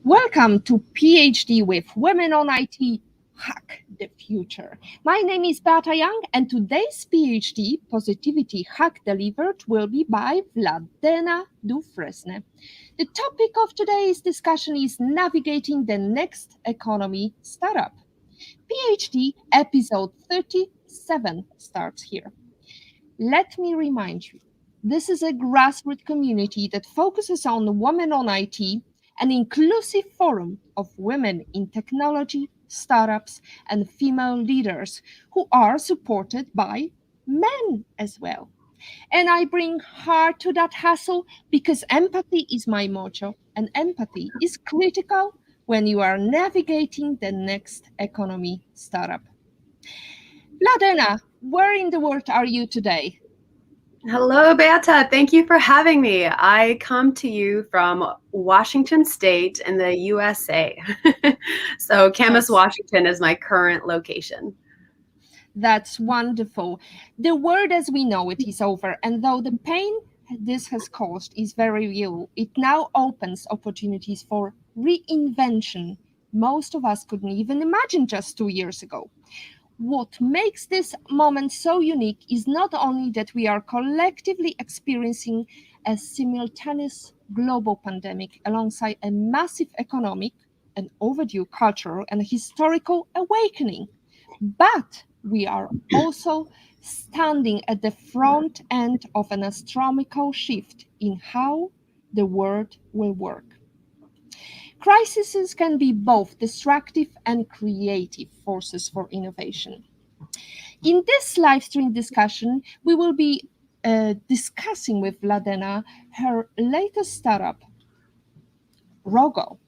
Welcome to PhD with Women on IT, Hack the Future. My name is Beata Young, and today's PhD, Positivity Hack Delivered, will be by Vladlena DuFresne. The topic of today's discussion is Navigating the Next Economy Startup. PhD episode 37 starts here. Let me remind you, this is a grassroots community that focuses on women on IT, an inclusive forum of women in technology, startups, and female leaders who are supported by men as well. And I bring heart to that hustle because empathy is my motto, and empathy is critical when you are navigating the next economy startup. Vladlena, where in the world are you today? Hello, Beata. Thank you for having me. I come to you from Washington State in the USA. So Camas, Washington is my current location. That's wonderful. The world as we know it is over, and though the pain this has caused is very real, it now opens opportunities for reinvention most of us couldn't even imagine just 2 years ago. What makes this moment so unique is not only that we are collectively experiencing a simultaneous global pandemic alongside a massive economic, an overdue cultural and historical awakening, but we are also standing at the front end of an astronomical shift in how the world will work. Crises can be both destructive and creative forces for innovation. In this live stream discussion, we will be discussing with Vladlena her latest startup, ROGO.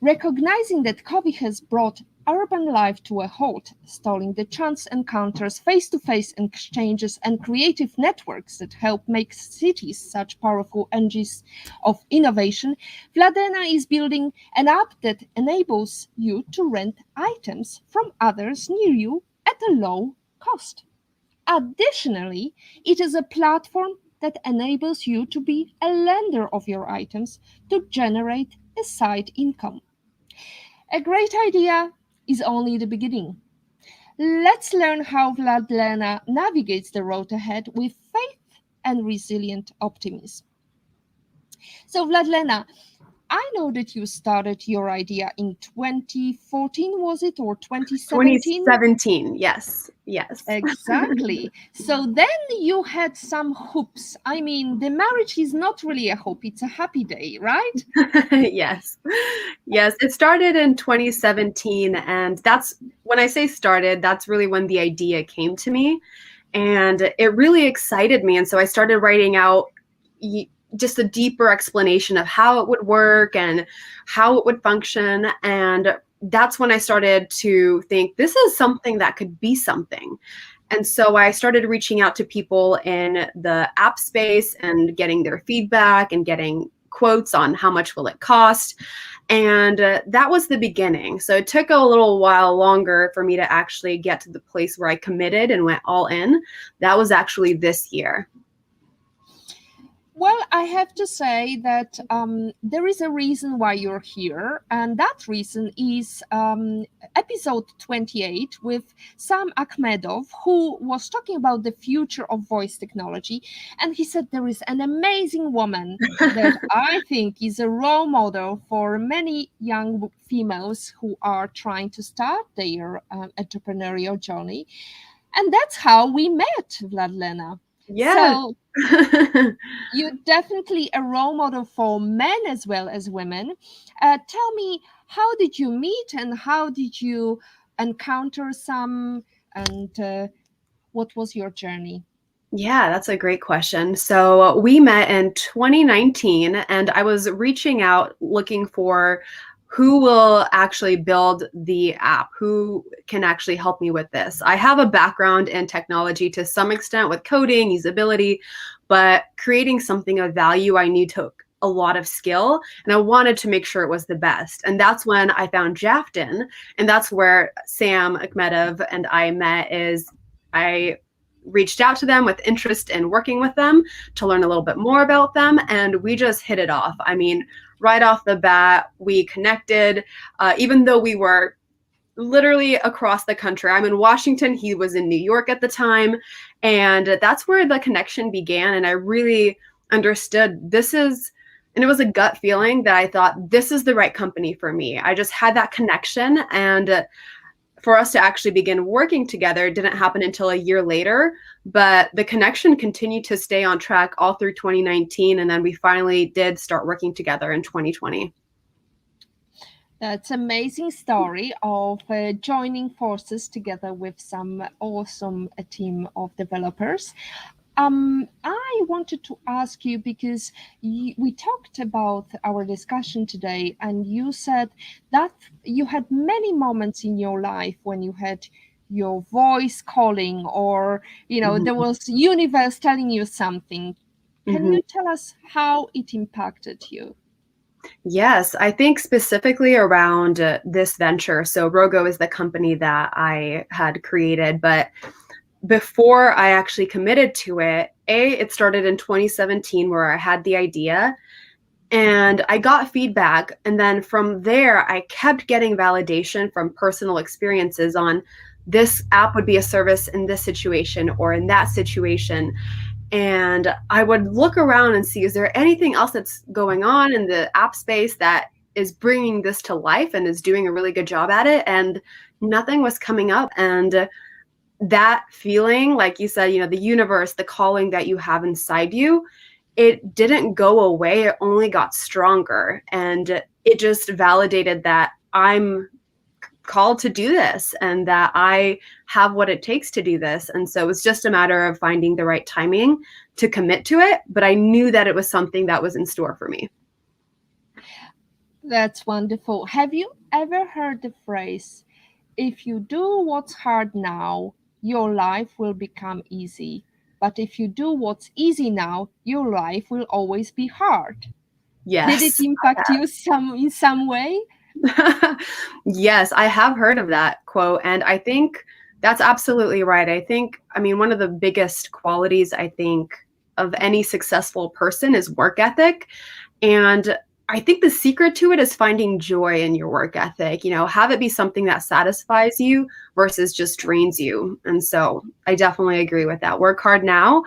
Recognizing that COVID has brought urban life to a halt, stalling the chance encounters, face-to-face exchanges, and creative networks that help make cities such powerful engines of innovation, Vladlena is building an app that enables you to rent items from others near you at a low cost. Additionally, it is a platform that enables you to be a lender of your items to generate a side income. A great idea is only the beginning. Let's learn how Vladlena navigates the road ahead with faith and resilient optimism. So, Vladlena, I know that you started your idea in 2014, was it, or 2017? 2017, yes. Exactly. So then you had some hoops. I mean, the marriage is not really a hoop, it's a happy day, right? Yes. It started in 2017. And that's when I say started, that's really when the idea came to me. And it really excited me. And so I started writing out just a deeper explanation of how it would work and how it would function. And that's when I started to think this is something that could be something. And so I started reaching out to people in the app space and getting their feedback and getting quotes on how much will it cost. And that was the beginning. So it took a little while longer for me to actually get to the place where I committed and went all in. That was actually this year. Well, I have to say that there is a reason why you're here, and that reason is episode 28 with Sam Akhmedov, who was talking about the future of voice technology. And he said there is an amazing woman that I think is a role model for many young females who are trying to start their entrepreneurial journey. And that's how we met, Vladlena. Yeah. So you're definitely a role model for men as well as women. Tell me, how did you meet and how did you encounter Sam, and what was your journey? Yeah, that's a great question. So we met in 2019 and I was reaching out looking for who will actually build the app, who can actually help me with this. I have a background in technology to some extent with coding, usability, but creating something of value, I need took a lot of skill and I wanted to make sure it was the best. And that's when I found Jafton, and that's where Sam Akhmedov and I met. I reached out to them with interest in working with them to learn a little bit more about them. And we just hit it off. I mean, right off the bat, we connected, even though we were literally across the country. I'm in Washington. He was in New York at the time. And that's where the connection began. And I really understood and it was a gut feeling that I thought, this is the right company for me. I just had that connection. And for us to actually begin working together didn't happen until a year later, but the connection continued to stay on track all through 2019. And then we finally did start working together in 2020. That's an amazing story of joining forces together with some awesome team of developers. I wanted to ask you, because we talked about our discussion today, and you said that you had many moments in your life when you had your voice calling, or there was universe telling you something. Can you tell us how it impacted you? Yes, I think specifically around this venture. So ROGO is the company that I had created, but before I actually committed to it, it started in 2017 where I had the idea and I got feedback. And then from there, I kept getting validation from personal experiences on this app would be a service in this situation or in that situation. And I would look around and see, is there anything else that's going on in the app space that is bringing this to life and is doing a really good job at it? And nothing was coming up. And that feeling, like you said, the universe, the calling that you have inside you, it didn't go away. It only got stronger. And it just validated that I'm called to do this and that I have what it takes to do this. And so it's just a matter of finding the right timing to commit to it. But I knew that it was something that was in store for me. That's wonderful. Have you ever heard the phrase, if you do what's hard now, your life will become easy. But if you do what's easy now, your life will always be hard. Yes. Did it impact you in some way? Yes, I have heard of that quote. And I think that's absolutely right. I mean, one of the biggest qualities, I think, of any successful person is work ethic. And I think the secret to it is finding joy in your work ethic, have it be something that satisfies you versus just drains you. And so I definitely agree with that. Work hard now,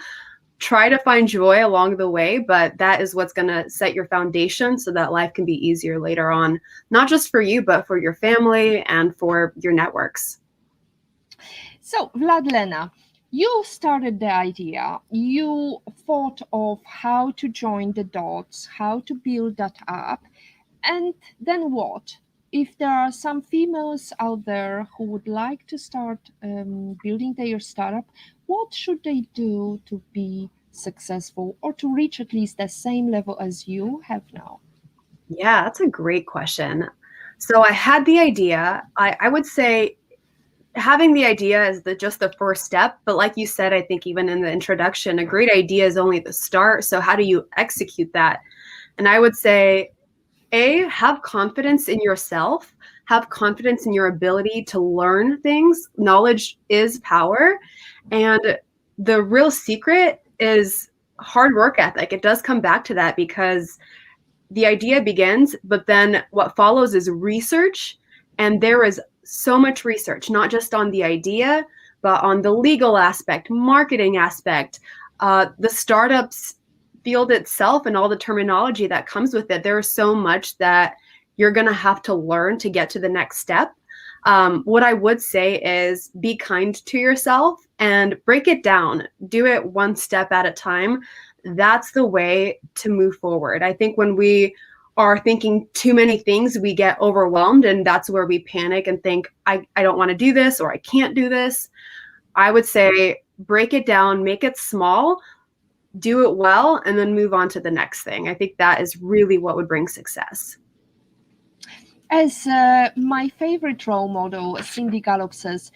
try to find joy along the way, but that is what's going to set your foundation so that life can be easier later on, not just for you, but for your family and for your networks. So, Vladlena, you started the idea, you thought of how to join the dots, how to build that app, and then what? If there are some females out there who would like to start building their startup, what should they do to be successful or to reach at least the same level as you have now? Yeah, that's a great question. So I had the idea. I would say having the idea is just the first step. But like you said, I think even in the introduction, a great idea is only the start. So how do you execute that? And I would say, have confidence in yourself, have confidence in your ability to learn things. Knowledge is power. And the real secret is hard work ethic. It does come back to that because the idea begins, but then what follows is research. And there is so much research, not just on the idea, but on the legal aspect, marketing aspect, the startups field itself and all the terminology that comes with it. There is so much that you're going to have to learn to get to the next step. What I would say is be kind to yourself and break it down. Do it one step at a time. That's the way to move forward. I think when we are thinking too many things, we get overwhelmed, and that's where we panic and think, I don't want to do this, or I can't do this. I would say break it down, make it small, do it well, and then move on to the next thing. I think that is really what would bring success. As my favorite role model, Cindy Gallop, says,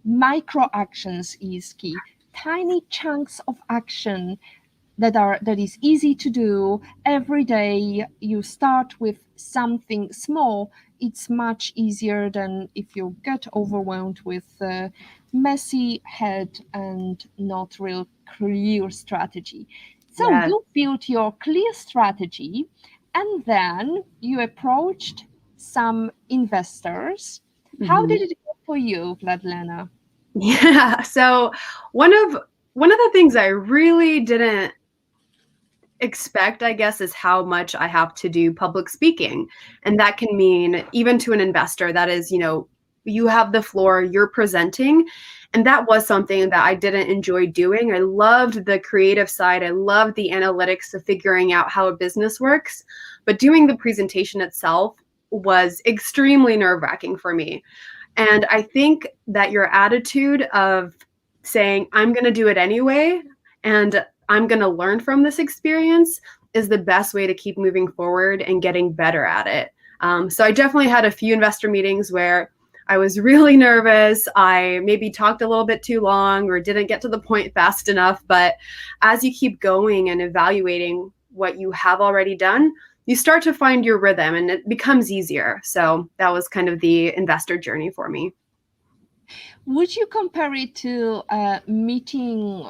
micro actions is key. Tiny chunks of action that is easy to do every day. You start with something small. It's much easier than if you get overwhelmed with messy head and not real clear strategy. So Yes. you built your clear strategy, and then you approached some investors. How Mhm. did it go for you, Vladlena? Yeah. So one of the things I really didn't expect, I guess, is how much I have to do public speaking. And that can mean even to an investor that is, you have the floor, you're presenting. And that was something that I didn't enjoy doing. I loved the creative side. I loved the analytics of figuring out how a business works. But doing the presentation itself was extremely nerve-wracking for me. And I think that your attitude of saying, I'm going to do it anyway, and I'm going to learn from this experience is the best way to keep moving forward and getting better at it. So I definitely had a few investor meetings where I was really nervous. I maybe talked a little bit too long or didn't get to the point fast enough. But as you keep going and evaluating what you have already done, you start to find your rhythm and it becomes easier. So that was kind of the investor journey for me. Would you compare it to meeting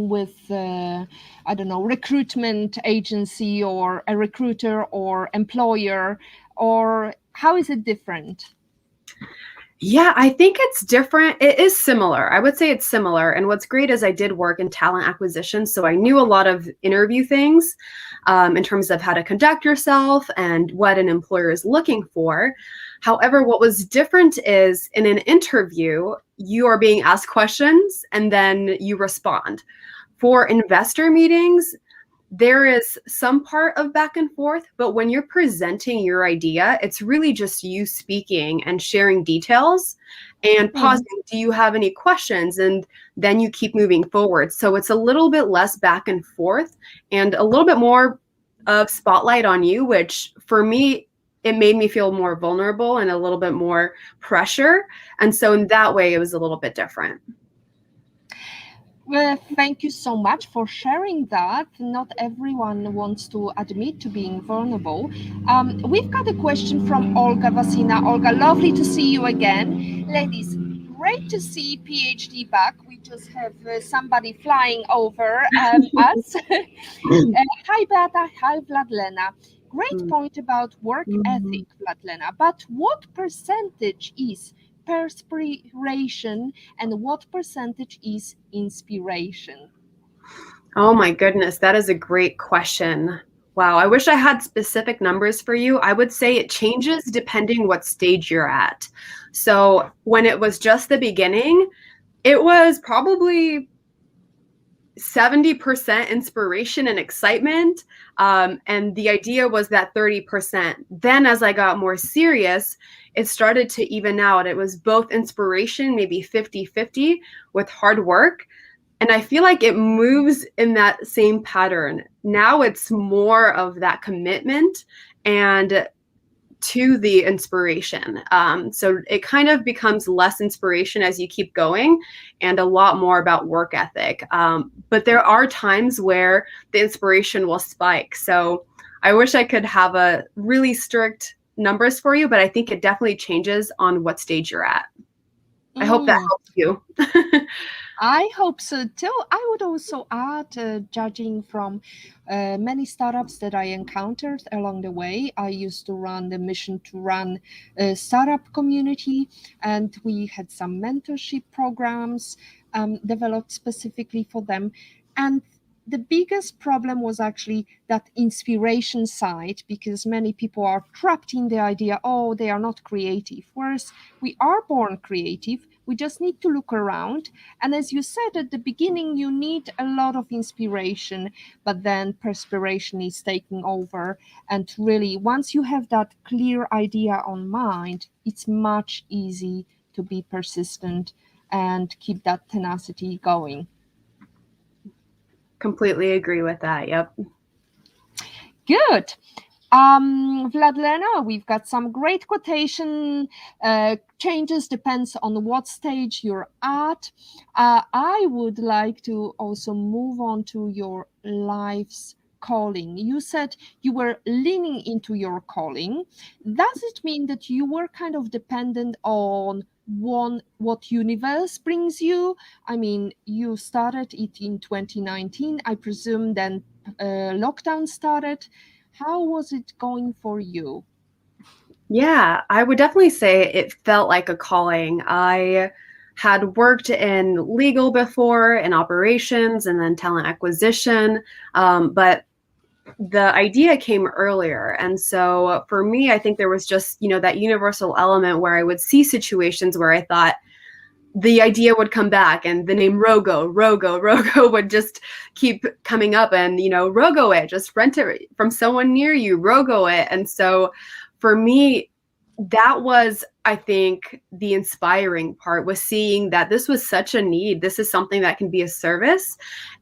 with, I don't know, recruitment agency or a recruiter or employer, or how is it different? Yeah, I think it's different. It is similar. I would say it's similar. And what's great is I did work in talent acquisition. So I knew a lot of interview things in terms of how to conduct yourself and what an employer is looking for. However, what was different is in an interview, you are being asked questions and then you respond. For investor meetings, there is some part of back and forth, but when you're presenting your idea, it's really just you speaking and sharing details and Mhm. pausing. Do you have any questions? And then you keep moving forward. So it's a little bit less back and forth and a little bit more of spotlight on you, which for me, it made me feel more vulnerable and a little bit more pressure. And so in that way, it was a little bit different. Well, thank you so much for sharing that. Not everyone wants to admit to being vulnerable. We've got a question from Olga Vasina. Olga, lovely to see you again. Ladies, great to see PhD back. We just have somebody flying over us. Hi, Beata. Hi, Vladlena. Great point about work ethic, Vladlena. But what percentage is perspiration and what percentage is inspiration? Oh my goodness, that is a great question. Wow, I wish I had specific numbers for you. I would say it changes depending what stage you're at. So when it was just the beginning, it was probably 70% inspiration and excitement. And the idea was that 30%. Then as I got more serious, it started to even out. It was both inspiration, maybe 50-50 with hard work. And I feel like it moves in that same pattern. Now it's more of that commitment and to the inspiration. So it kind of becomes less inspiration as you keep going and a lot more about work ethic. But there are times where the inspiration will spike. So I wish I could have a really strict numbers for you, but I think it definitely changes on what stage you're at. I hope that Mm, helps you. I hope so too. I would also add, judging from many startups that I encountered along the way, I used to run the mission to run a startup community, and we had some mentorship programs developed specifically for them. And the biggest problem was actually that inspiration side, because many people are trapped in the idea, oh, they are not creative. Whereas we are born creative, we just need to look around. And as you said at the beginning, you need a lot of inspiration, but then perspiration is taking over. And really, once you have that clear idea on mind, it's much easy to be persistent and keep that tenacity going. Completely agree with that. Yep. Good. Vladlena, we've got some great quotation. Changes depends on what stage you're at. I would like to also move on to your life's calling. You said you were leaning into your calling. Does it mean that you were kind of dependent on what universe brings you? I mean, you started it in 2019. I presume then lockdown started. How was it going for you? Yeah, I would definitely say it felt like a calling. I had worked in legal before, in operations, and then talent acquisition. But the idea came earlier. And so for me, I think there was just, that universal element where I would see situations where I thought the idea would come back and the name ROGO would just keep coming up and, ROGO it, just rent it from someone near you, ROGO it. And so for me, that was, I think, the inspiring part, was seeing that this was such a need. This is something that can be a service.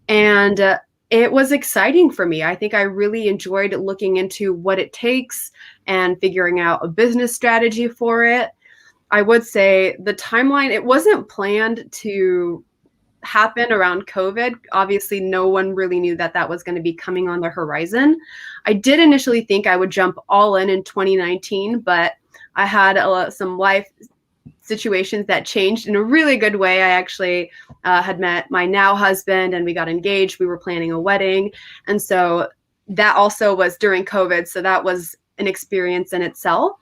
And it was exciting for me. I think I really enjoyed looking into what it takes and figuring out a business strategy for it. I would say the timeline, it wasn't planned to happen around COVID. Obviously, no one really knew that that was going to be coming on the horizon. I did initially think I would jump all in 2019, but I had some life situations that changed in a really good way. I actually had met my now husband and we got engaged. We were planning a wedding. And so that also was during COVID. So that was an experience in itself.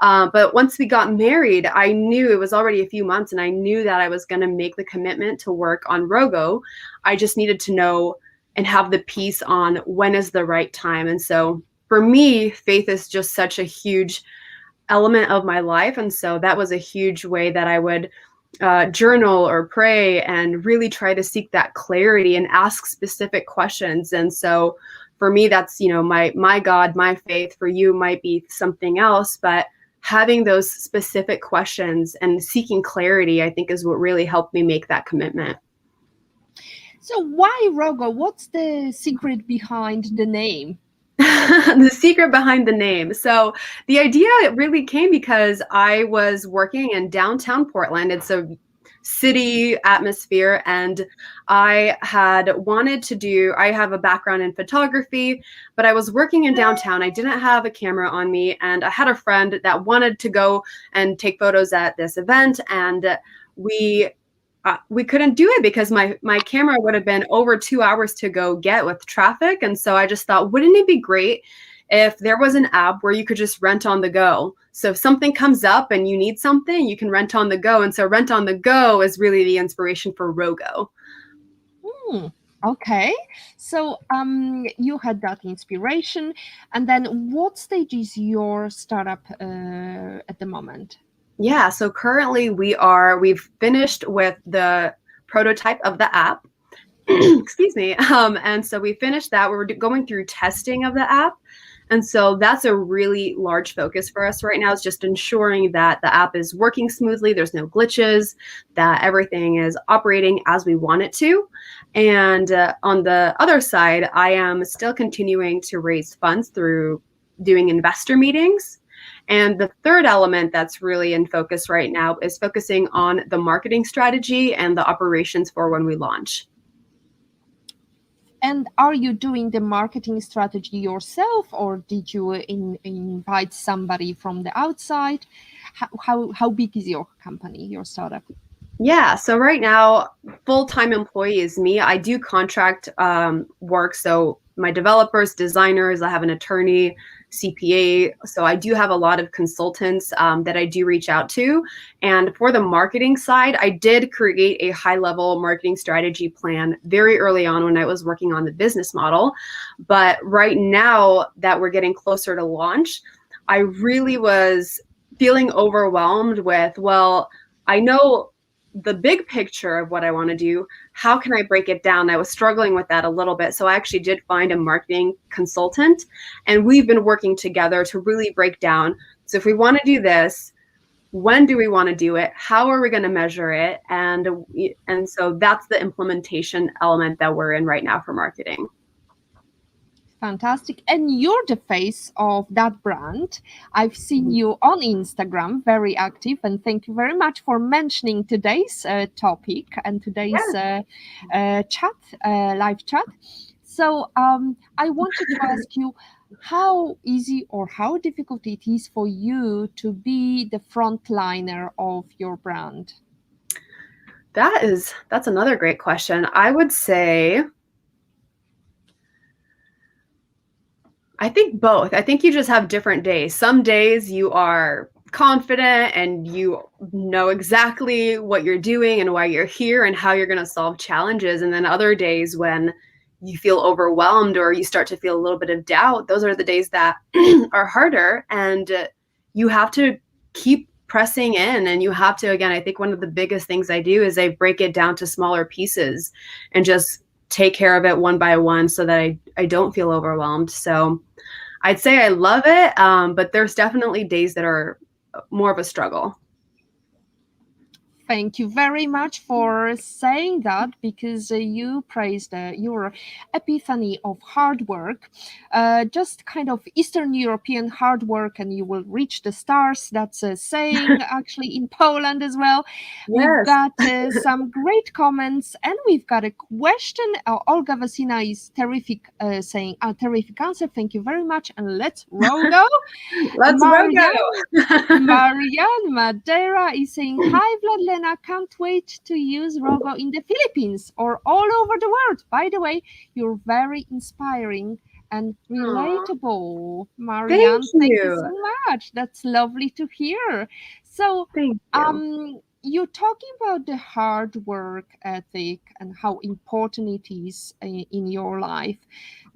But once we got married, I knew it was already a few months and I knew that I was going to make the commitment to work on ROGO. I just needed to know and have the peace on when is the right time. And so for me, faith is just such a huge element of my life. And so that was a huge way that I would journal or pray and really try to seek that clarity and ask specific questions. And so for me, that's, my God, my faith. For you might be something else, but having those specific questions and seeking clarity, I think, is what really helped me make that commitment. So why ROGO? What's the secret behind the name? The secret behind the name. So the idea really came because I was working in downtown Portland. It's a city atmosphere, and I had wanted to I have a background in photography, but I was working in downtown. I didn't have a camera on me, and I had a friend that wanted to go and take photos at this event, and we couldn't do it because my camera would have been over 2 hours to go get with traffic. And so I just thought, wouldn't it be great if there was an app where you could just rent on the go? So if something comes up and you need something, you can rent on the go. And so rent on the go is really the inspiration for ROGO. Okay, so you had that inspiration, and then what stage is your startup at the moment? Yeah, so currently we've finished with the prototype of the app. Excuse me. And so we finished that. We're going through testing of the app. And so that's a really large focus for us right now, is just ensuring that the app is working smoothly, there's no glitches, that everything is operating as we want it to. And on the other side, I am still continuing to raise funds through doing investor meetings. And the third element that's really in focus right now is focusing on the marketing strategy and the operations for when we launch. And are you doing the marketing strategy yourself, or did you invite somebody from the outside? How big is your company, your startup? Yeah, so right now, full-time employee is me. I do contract work, so my developers, designers, I have an attorney, CPA. So I do have a lot of consultants that I do reach out to. And for the marketing side, I did create a high-level marketing strategy plan very early on when I was working on the business model. But right now that we're getting closer to launch, I really was feeling overwhelmed with, well, I know the big picture of what I want to do. How can I break it down? I was struggling with that a little bit. So I actually did find a marketing consultant, and we've been working together to really break down. So if we want to do this, when do we want to do it? How are we going to measure it? And so that's the implementation element that we're in right now for marketing. Fantastic. And you're the face of that brand. I've seen you on Instagram, very active. And thank you very much for mentioning today's topic and today's chat, live chat. So I wanted to ask you how easy or how difficult it is for you to be the frontliner of your brand. That's another great question. I would say, I think both. I think you just have different days. Some days you are confident and you know exactly what you're doing and why you're here and how you're going to solve challenges. And then other days when you feel overwhelmed or you start to feel a little bit of doubt, those are the days that are harder. And you have to keep pressing in, and you have to, again, I think one of the biggest things I do is I break it down to smaller pieces and just take care of it one by one so that I don't feel overwhelmed. So I'd say I love it, but there's definitely days that are more of a struggle. Thank you very much for saying that, because you praised your epiphany of hard work, just kind of Eastern European hard work, and you will reach the stars. That's a saying actually in Poland as well. Yes. We've got some great comments, and we've got a question. Olga Vasina is terrific, saying a terrific answer. Thank you very much, and let's ROGO. Let's ROGO. Marianne Madeira is saying, hi Vladlena, can't wait to use ROGO in the Philippines or all over the world. By the way, you're very inspiring and relatable. Marianne, thank you so much. That's lovely to hear. So you're talking about the hard work ethic and how important it is in your life.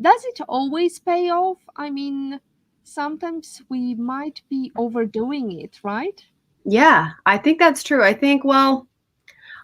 Does it always pay off? I mean, sometimes we might be overdoing it, right? Yeah, I think that's true. I think, well,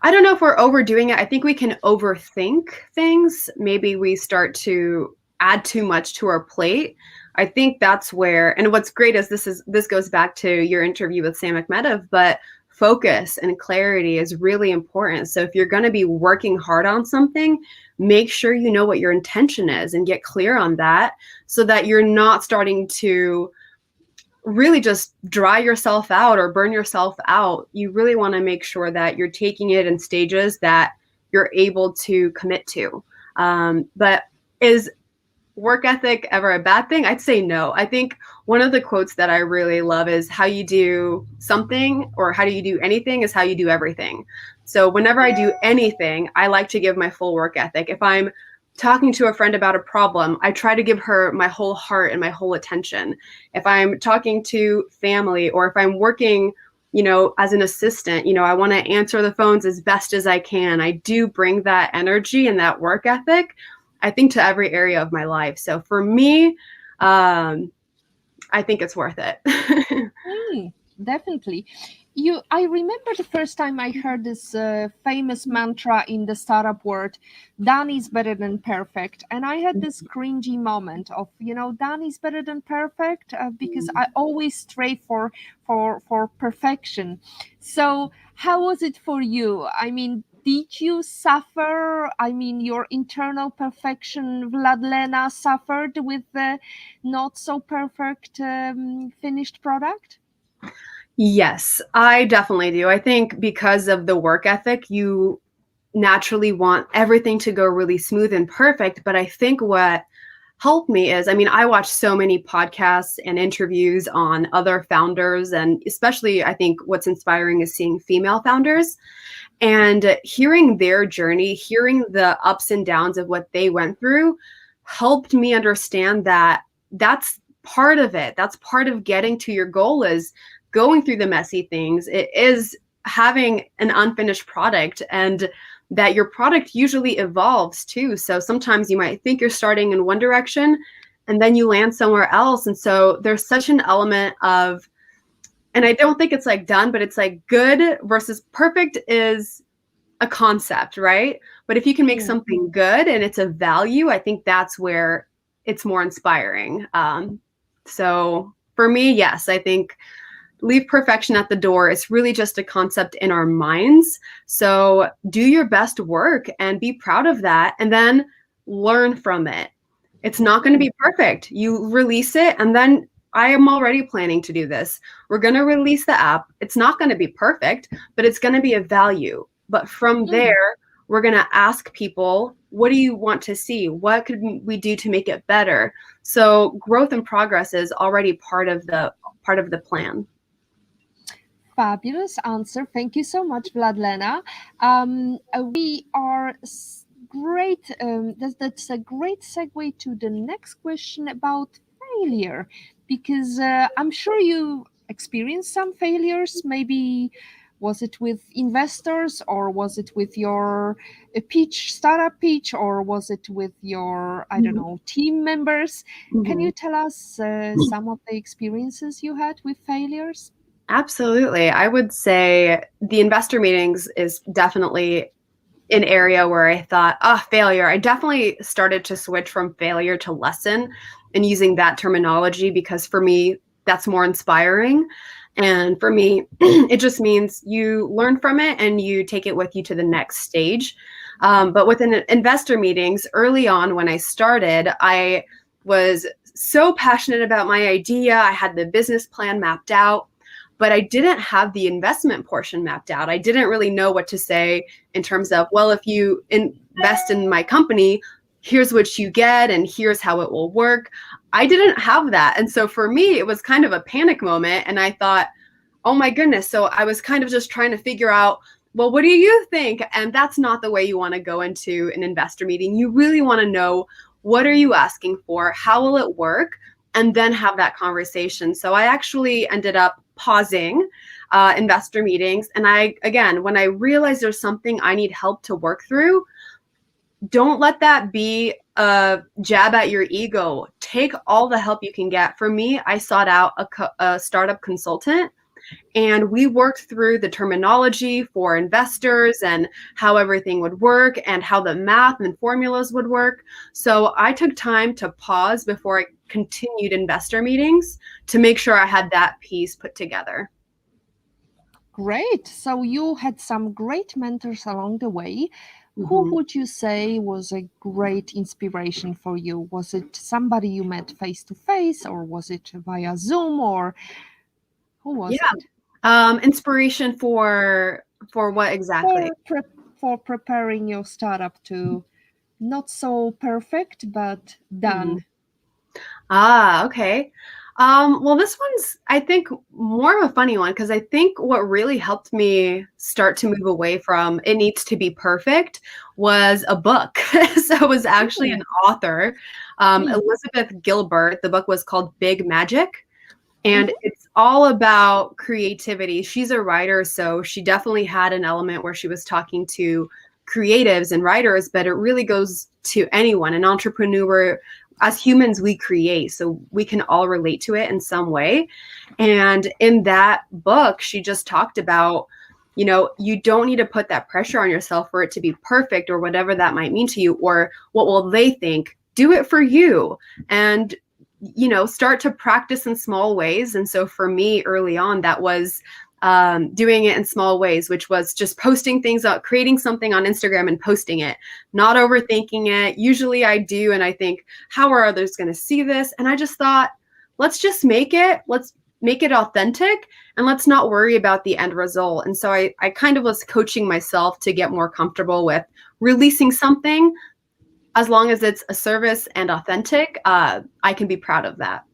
I don't know if we're overdoing it. I think we can overthink things. Maybe we start to add too much to our plate. I think that's where, and what's great is this goes back to your interview with Sam Akhmedov, but focus and clarity is really important. So if you're going to be working hard on something, make sure you know what your intention is and get clear on that so that you're not starting to really just dry yourself out or burn yourself out. You really want to make sure that you're taking it in stages that you're able to commit to. But is work ethic ever a bad thing? I'd say no. I think one of the quotes that I really love is how you do something or how do you do anything is how you do everything. So whenever I do anything, I like to give my full work ethic. If I'm talking to a friend about a problem, I try to give her my whole heart and my whole attention. If I'm talking to family or if I'm working, as an assistant, I want to answer the phones as best as I can. I do bring that energy and that work ethic, I think, to every area of my life. So for me, I think it's worth it. Definitely. I remember the first time I heard this famous mantra in the startup world, done is better than perfect. And I had this cringy moment of, done is better than perfect, because I always strive for perfection. So how was it for you? I mean, did you suffer? I mean, your internal perfection, Vladlena, suffered with the not so perfect finished product? Yes, I definitely do. I think because of the work ethic, you naturally want everything to go really smooth and perfect. But I think what helped me is, I watch so many podcasts and interviews on other founders, and especially I think what's inspiring is seeing female founders and hearing their journey, hearing the ups and downs of what they went through helped me understand that that's part of it. That's part of getting to your goal, is going through the messy things. It is having an unfinished product, and that your product usually evolves too. So sometimes you might think you're starting in one direction and then you land somewhere else. And so there's such an element of, and I don't think it's like done, but it's like good versus perfect is a concept, right? But if you can make something good and it's a value, I think that's where it's more inspiring. So for me, yes, I think leave perfection at the door. It's really just a concept in our minds. So do your best work and be proud of that, and then learn from it. It's not going to be perfect. You release it, and then I am already planning to do this. We're going to release the app. It's not going to be perfect, but it's going to be of value. But from there, we're going to ask people, what do you want to see? What could we do to make it better? So growth and progress is already part of the plan. Fabulous answer. Thank you so much, Vladlena. We are great. That's a great segue to the next question about failure, because I'm sure you experienced some failures. Maybe was it with investors, or was it with your startup pitch, or was it with your, I don't know, team members? Can you tell us some of the experiences you had with failures? Absolutely. I would say the investor meetings is definitely an area where I thought, failure. I definitely started to switch from failure to lesson and using that terminology, because for me, that's more inspiring. And for me, it just means you learn from it and you take it with you to the next stage. But within investor meetings, early on when I started, I was so passionate about my idea. I had the business plan mapped out, but I didn't have the investment portion mapped out. I didn't really know what to say in terms of, well, if you invest in my company, here's what you get and here's how it will work. I didn't have that. And so for me, it was kind of a panic moment. And I thought, oh my goodness. So I was kind of just trying to figure out, well, what do you think? And that's not the way you want to go into an investor meeting. You really want to know, what are you asking for? How will it work? And then have that conversation. So I actually ended up pausing investor meetings. And when I realized there's something I need help to work through, don't let that be a jab at your ego. Take all the help you can get. For me, I sought out a startup consultant, and we worked through the terminology for investors and how everything would work and how the math and formulas would work. So I took time to pause before I continued investor meetings to make sure I had that piece put together. Great. So you had some great mentors along the way. Who would you say was a great inspiration for you? Was it somebody you met face to face, or was it via Zoom, or who was it? Inspiration for what exactly? For preparing your startup to not so perfect, but done. Okay. Well, this one's, I think, more of a funny one, because I think what really helped me start to move away from it needs to be perfect was a book. So it was actually an author, Elizabeth Gilbert. The book was called Big Magic. And it's all about creativity. She's a writer, so she definitely had an element where she was talking to creatives and writers, but it really goes to anyone, an entrepreneur. As humans, we create, so we can all relate to it in some way. And in that book, she just talked about, you don't need to put that pressure on yourself for it to be perfect, or whatever that might mean to you, or what will they think. Do it for you. And start to practice in small ways. And so for me early on, that was doing it in small ways, which was just posting things out, creating something on Instagram and posting it, not overthinking it. Usually I do. And I think, how are others going to see this? And I just thought, let's just make it. Let's make it authentic, and let's not worry about the end result. And so I kind of was coaching myself to get more comfortable with releasing something. As long as it's a service and authentic, I can be proud of that.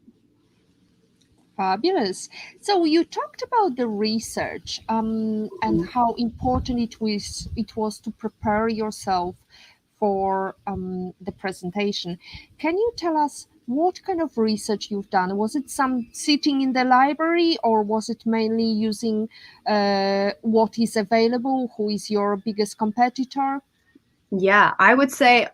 Fabulous. So you talked about the research and how important it was to prepare yourself for the presentation. Can you tell us what kind of research you've done? Was it some sitting in the library, or was it mainly using what is available? Who is your biggest competitor? Yeah, I would say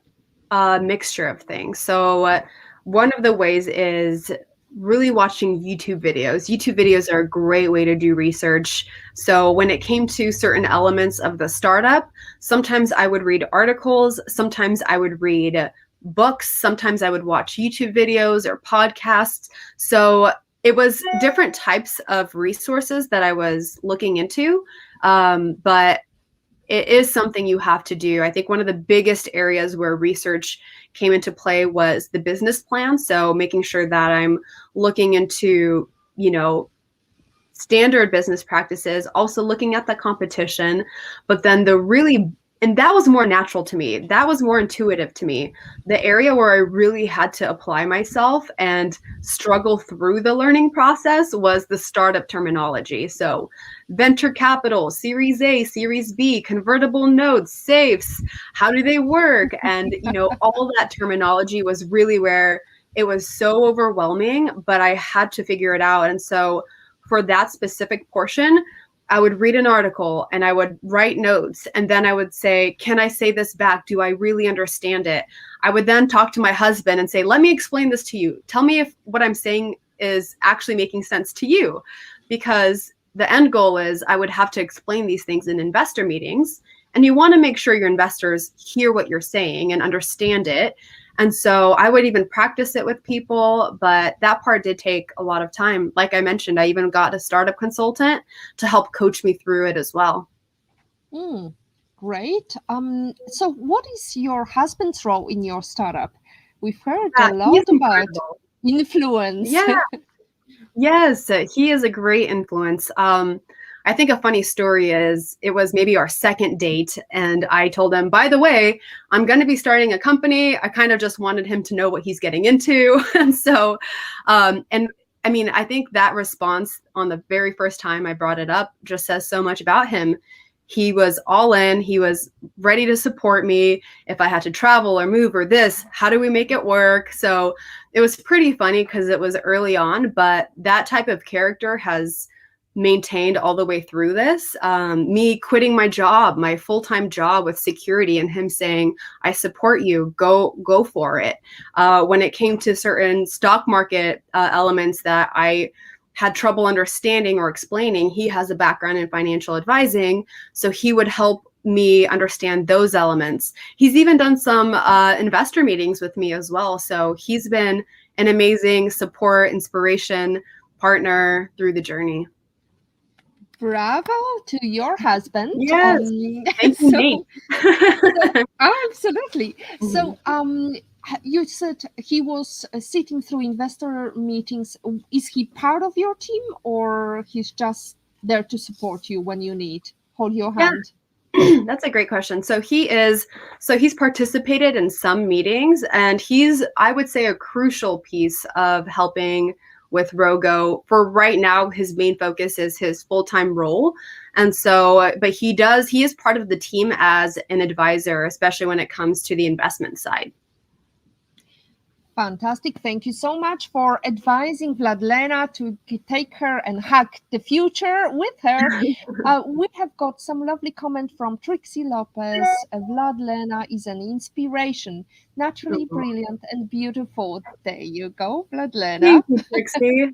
a mixture of things. So one of the ways is really watching YouTube videos. YouTube videos are a great way to do research. So when it came to certain elements of the startup, sometimes I would read articles, sometimes I would read books, sometimes I would watch YouTube videos or podcasts. So it was different types of resources that I was looking into. But it is something you have to do. I think one of the biggest areas where research came into play was the business plan. So making sure that I'm looking into, standard business practices, also looking at the competition, but then and that was more natural to me. That was more intuitive to me. The area where I really had to apply myself and struggle through the learning process was the startup terminology. So venture capital, Series A, Series B, convertible notes, safes, how do they work? And, all that terminology was really where it was so overwhelming, but I had to figure it out. And so for that specific portion, I would read an article and I would write notes, and then I would say, can I say this back? Do I really understand it? I would then talk to my husband and say, let me explain this to you. Tell me if what I'm saying is actually making sense to you. Because the end goal is I would have to explain these things in investor meetings, and you want to make sure your investors hear what you're saying and understand it. And so I would even practice it with people, but that part did take a lot of time. Like I mentioned, I even got a startup consultant to help coach me through it as well. Great. So what is your husband's role in your startup? We've heard a lot about influence. Yeah. Yes, he is a great influence. I think a funny story is it was maybe our second date, and I told him, by the way, I'm going to be starting a company. I kind of just wanted him to know what he's getting into. And so, and I mean, I think that response on the very first time I brought it up just says so much about him. He was all in. He was ready to support me if I had to travel or move or this. How do we make it work? So it was pretty funny because it was early on, but that type of character has maintained all the way through this. Me quitting my job, my full-time job with security, and him saying, I support you, go for it. When it came to certain stock market elements that I had trouble understanding or explaining, he has a background in financial advising, so he would help me understand those elements. He's even done some investor meetings with me as well. So he's been an amazing support, inspiration, partner through the journey. Bravo to your husband. Yes. Thank you, absolutely. So you said he was sitting through investor meetings. Is he part of your team, or he's just there to support you when you need, hold your hand? That's a great question. So he's participated in some meetings, and he's, I would say, a crucial piece of helping with ROGO. For right now, his main focus is his full-time role. And so, but he is part of the team as an advisor, especially when it comes to the investment side. Fantastic. Thank you so much for advising Vladlena to take her and hack the future with her. We have got some lovely comment from Trixie Lopez. Vladlena is an inspiration, naturally brilliant and beautiful. There you go, Vladlena. Thank you, Trixie.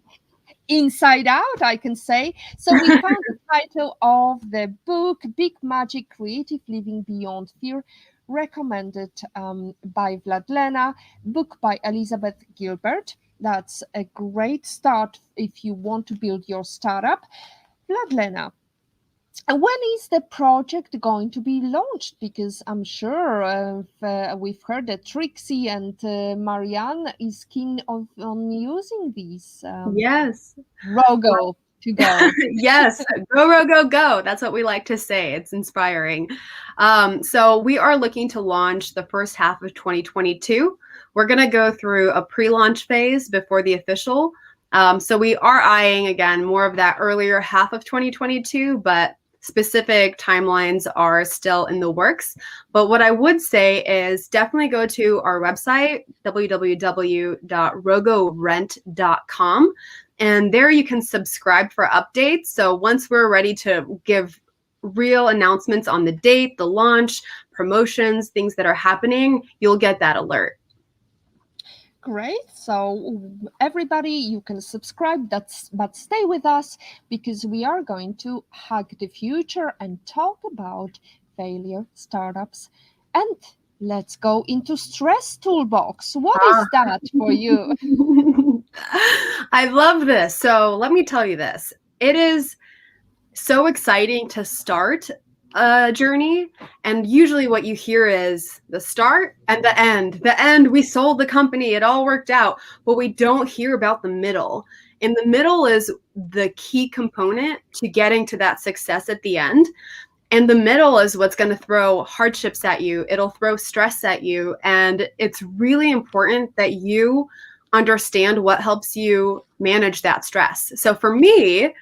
Inside out, I can say. So we found the title of the book, Big Magic, Creative Living Beyond Fear, recommended by Vladlena, book by Elizabeth Gilbert. That's a great start if you want to build your startup. Vladlena, when is the project going to be launched? Because I'm sure we've heard that Trixie and Marianne is keen on using these. Yes. ROGO to go. Yes, go ROGO go. That's what we like to say. It's inspiring. So we are looking to launch the first half of 2022. We're going to go through a pre-launch phase before the official. So we are eyeing, again, more of that earlier half of 2022, but specific timelines are still in the works. But what I would say is definitely go to our website, www.rogorent.com. And there you can subscribe for updates. So once we're ready to give real announcements on the date, the launch, promotions, things that are happening, you'll get that alert. Great. So everybody, you can subscribe, but stay with us because we are going to hack the future and talk about failure, startups, and let's go into stress toolbox. What is that for you? I love this. So let me tell you this. It is so exciting to start a journey. And usually what you hear is the start and the end. The end, we sold the company, it all worked out, but we don't hear about the middle. And the middle is the key component to getting to that success at the end. And the middle is what's going to throw hardships at you. It'll throw stress at you. And it's really important that you understand what helps you manage that stress. So for me,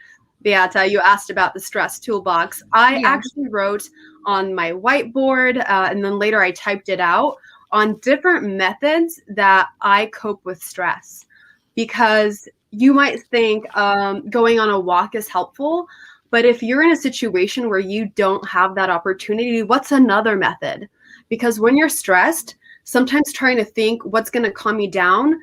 Beata, you asked about the stress toolbox. I actually wrote on my whiteboard, and then later I typed it out on different methods that I cope with stress. Because you might think going on a walk is helpful, but if you're in a situation where you don't have that opportunity, what's another method? Because when you're stressed, sometimes trying to think what's going to calm you down,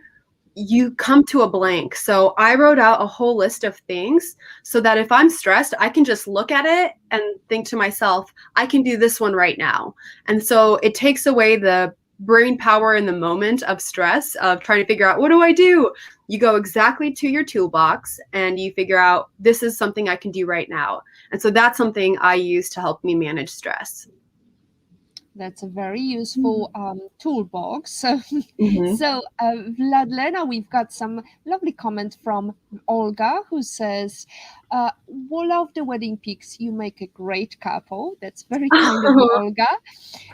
you come to a blank. So I wrote out a whole list of things so that if I'm stressed, I can just look at it and think to myself, I can do this one right now. And so it takes away the brain power in the moment of stress of trying to figure out, what do I do? You go exactly to your toolbox and you figure out, this is something I can do right now. And so that's something I use to help me manage stress. That's a very useful toolbox. So, Vladlena, we've got some lovely comment from Olga, who says, love the wedding pics. You make a great couple. That's very kind of you, Olga.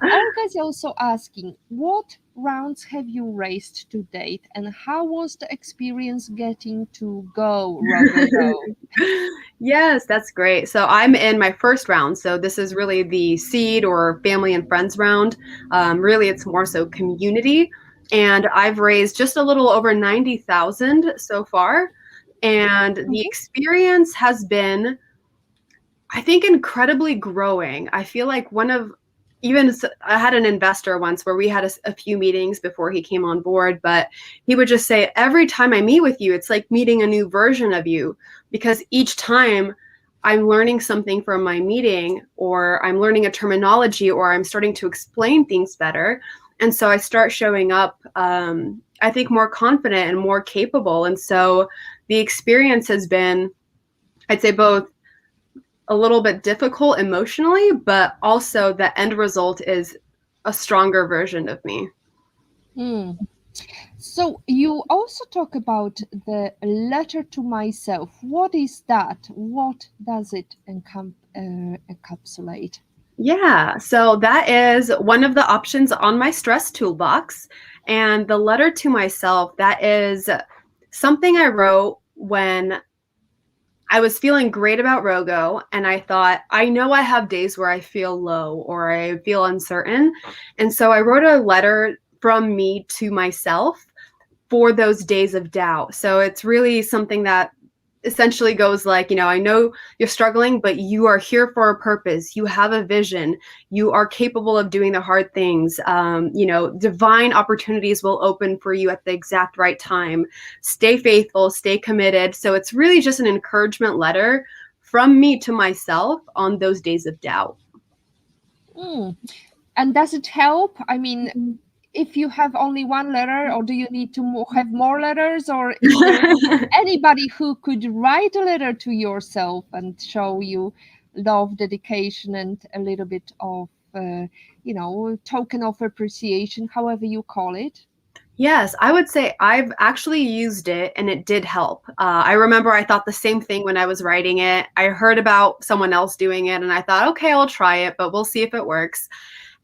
Olga is also asking, what rounds have you raced to date, and how was the experience getting to go, ROGO? Yes, that's great. So I'm in my first round. So this is really the seed or family and friends round. Really, it's more so community. And I've raised just a little over 90,000 so far. And the experience has been, I think, incredibly growing. I feel like I had an investor once where we had a few meetings before he came on board, but he would just say, every time I meet with you, it's like meeting a new version of you, because each time I'm learning something from my meeting, or I'm learning a terminology, or I'm starting to explain things better. And so I start showing up, I think, more confident and more capable. And so the experience has been, I'd say, both a little bit difficult emotionally, but also the end result is a stronger version of me. So you also talk about the letter to myself. What is that? What does it encapsulate? Yeah, so that is one of the options on my stress toolbox. And the letter to myself, that is something I wrote when I was feeling great about ROGO, and I thought, I know I have days where I feel low or I feel uncertain. And so I wrote a letter from me to myself for those days of doubt. So it's really something that essentially goes like, I know you're struggling, but you are here for a purpose. You have a vision. You are capable of doing the hard things. Divine opportunities will open for you at the exact right time. Stay faithful, stay committed. So it's really just an encouragement letter from me to myself on those days of doubt. And does it help? I mean, if you have only one letter, or do you need to have more letters, or is there anybody who could write a letter to yourself and show you love, dedication, and a little bit of, token of appreciation, however you call it? Yes, I would say I've actually used it and it did help. I remember I thought the same thing when I was writing it. I heard about someone else doing it and I thought, okay, I'll try it, but we'll see if it works.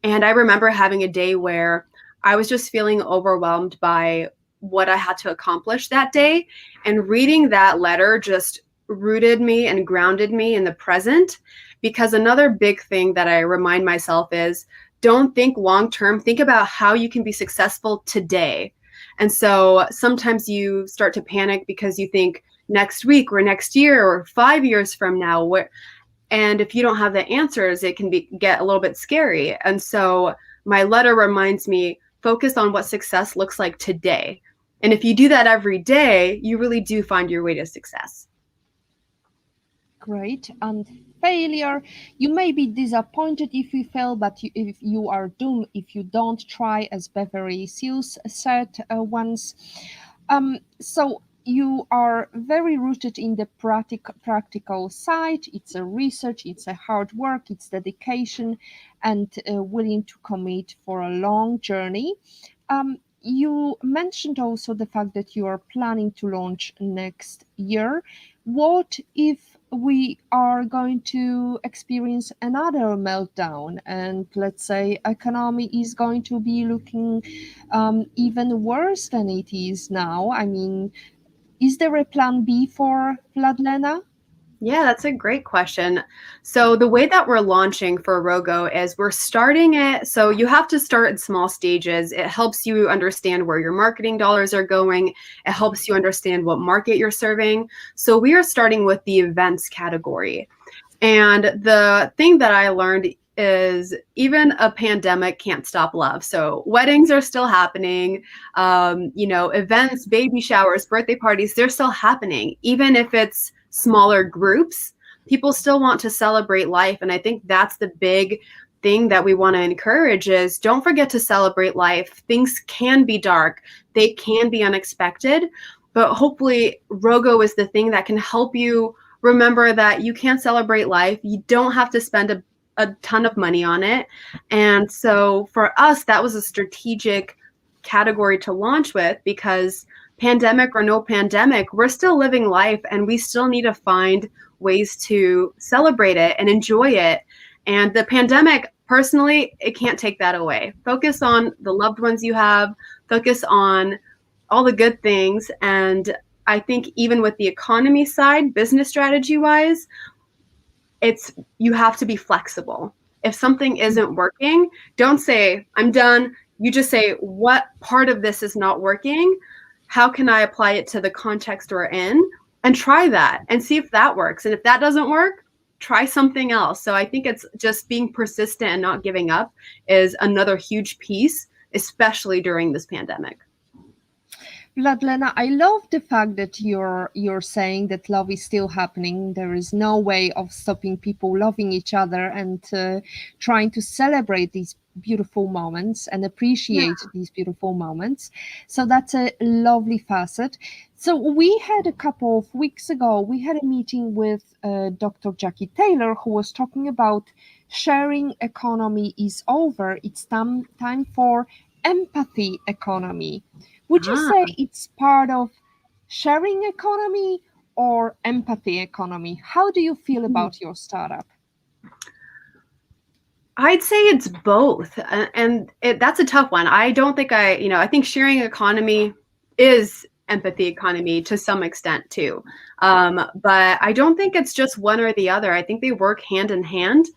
And I remember having a day where I was just feeling overwhelmed by what I had to accomplish that day. And reading that letter just rooted me and grounded me in the present. Because another big thing that I remind myself is, don't think long term, think about how you can be successful today. And so sometimes you start to panic because you think next week or next year or 5 years from now, and if you don't have the answers, it can get a little bit scary. And so my letter reminds me, focus on what success looks like today. And if you do that every day, you really do find your way to success. Great. And failure, you may be disappointed if you fail, but if you are doomed if you don't try, as Beverly Seals said once. So you are very rooted in the practical side. It's a research, it's a hard work, it's dedication, and willing to commit for a long journey. You mentioned also the fact that you are planning to launch next year. What if we are going to experience another meltdown, and let's say economy is going to be looking even worse than it is now? I mean, is there a plan B for Vladlena? Yeah, that's a great question. So the way that we're launching for ROGO is we're starting it. So you have to start in small stages. It helps you understand where your marketing dollars are going. It helps you understand what market you're serving. So we are starting with the events category. And the thing that I learned is even a pandemic can't stop love. So weddings are still happening, events, baby showers, birthday parties, they're still happening. Even if it's smaller groups, people still want to celebrate life. And I think that's the big thing that we want to encourage is don't forget to celebrate life. Things can be dark. They can be unexpected, but hopefully ROGO is the thing that can help you remember that you can celebrate life. You don't have to spend a ton of money on it. And so for us, that was a strategic category to launch with because pandemic or no pandemic, we're still living life and we still need to find ways to celebrate it and enjoy it. And the pandemic, personally, it can't take that away. Focus on the loved ones you have, focus on all the good things. And I think even with the economy side, business strategy wise, you have to be flexible. If something isn't working, don't say, I'm done. You just say, what part of this is not working? How can I apply it to the context we're in? And try that and see if that works. And if that doesn't work, try something else. So I think it's just being persistent and not giving up is another huge piece, especially during this pandemic. Vladlena, I love the fact that you're saying that love is still happening. There is no way of stopping people loving each other and trying to celebrate these beautiful moments and appreciate these beautiful moments. So that's a lovely facet. So we had a couple of weeks ago, we had a meeting with Dr. Jackie Taylor, who was talking about sharing economy is over. It's time for empathy economy. Would you say it's part of sharing economy or empathy economy? How do you feel about your startup? I'd say it's both. And that's a tough one. I don't think I think sharing economy is empathy economy to some extent too. But I don't think it's just one or the other. I think they work hand in hand.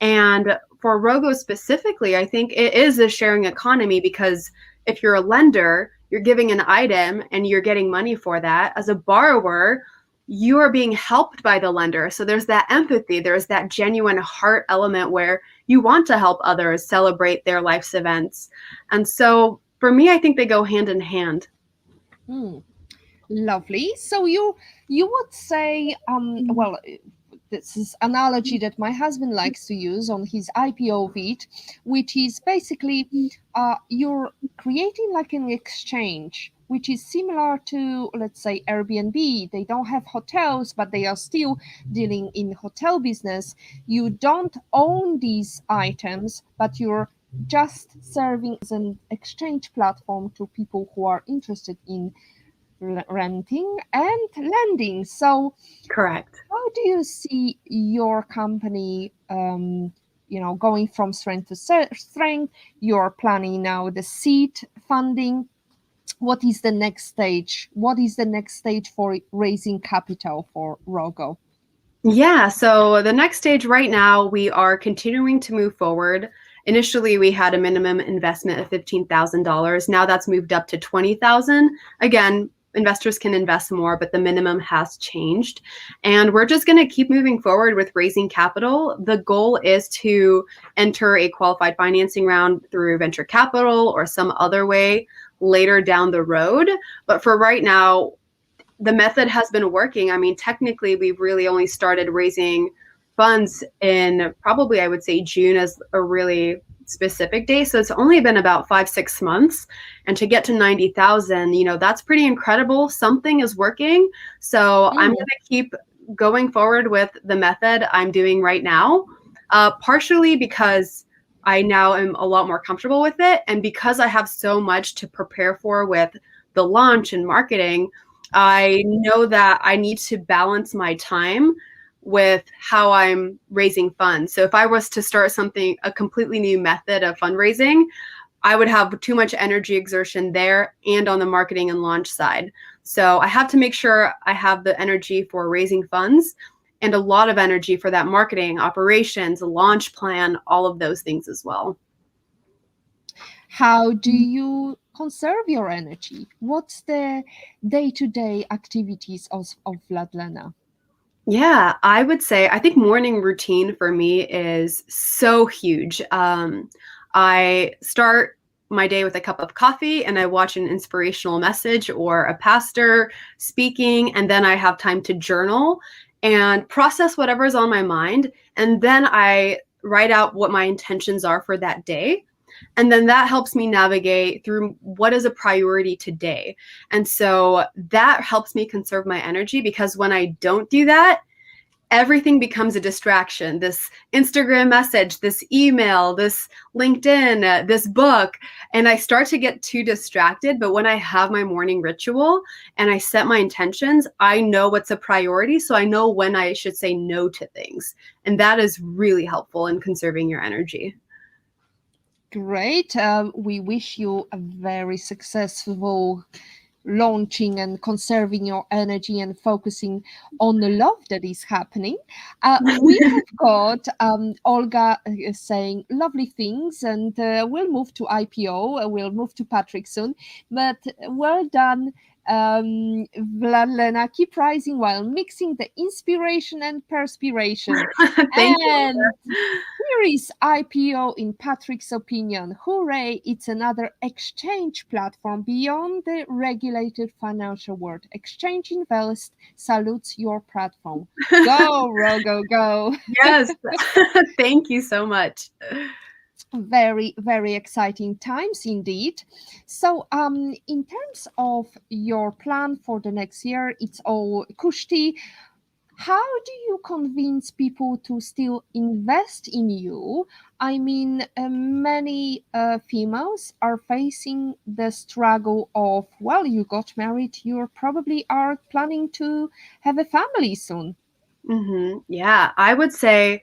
And for ROGO specifically, I think it is a sharing economy because if you're a lender, you're giving an item and you're getting money for that. As a borrower, you are being helped by the lender. So there's that empathy, there's that genuine heart element where you want to help others celebrate their life's events. And so for me, I think they go hand in hand. Lovely. So you would say, well, this is analogy that my husband likes to use on his IPO vid, which is basically you're creating like an exchange, which is similar to, let's say, Airbnb. They don't have hotels, but they are still dealing in hotel business. You don't own these items, but you're just serving as an exchange platform to people who are interested in renting and lending. So Correct. how do you see your company going from strength to strength? You're planning now the seed funding. What is the next stage? What is the next stage for raising capital for ROGO? Yeah, so the next stage right now, we are continuing to move forward. Initially, we had a minimum investment of $15,000. Now that's moved up to $20,000. Again, investors can invest more, but the minimum has changed. And we're just going to keep moving forward with raising capital. The goal is to enter a qualified financing round through venture capital or some other way later down the road. But for right now, the method has been working. I mean, technically, we've really only started raising funds in probably, I would say, June as a really specific day. So it's only been about 5-6 months. And to get to 90,000, that's pretty incredible. Something is working. So I'm going to keep going forward with the method I'm doing right now, partially because I now am a lot more comfortable with it. And because I have so much to prepare for with the launch and marketing, I know that I need to balance my time with how I'm raising funds. So if I was to start a completely new method of fundraising, I would have too much energy exertion there and on the marketing and launch side. So I have to make sure I have the energy for raising funds and a lot of energy for that marketing, operations, a launch plan, all of those things as well. How do you conserve your energy? What's the day-to-day activities of Vladlena? Yeah, I would say I think morning routine for me is so huge. I start my day with a cup of coffee and I watch an inspirational message or a pastor speaking, and then I have time to journal and process whatever's on my mind. And then I write out what my intentions are for that day. And then that helps me navigate through what is a priority today. And so that helps me conserve my energy, because when I don't do that, everything becomes a distraction. This Instagram message, this email, this LinkedIn, this book, and I start to get too distracted. But when I have my morning ritual and I set my intentions, I know what's a priority. So I know when I should say no to things. And that is really helpful in conserving your energy. Great. We wish you a very successful launching and conserving your energy and focusing on the love that is happening. We have got Olga saying lovely things, and we'll move to IPO. We'll move to Patrick soon. But well done, Vladlena. Keep rising while mixing the inspiration and perspiration. Thank and you. Here is IPO in Patrick's opinion. Hooray, it's another exchange platform beyond the regulated financial world. Exchange Invest salutes your platform. Go, ROGO, go. Yes. Thank you so much. Very, very exciting times indeed. So in terms of your plan for the next year, it's all cushy. How do you convince people to still invest in you? I mean, many females are facing the struggle of, well, you got married, you probably are planning to have a family soon. Yeah, I would say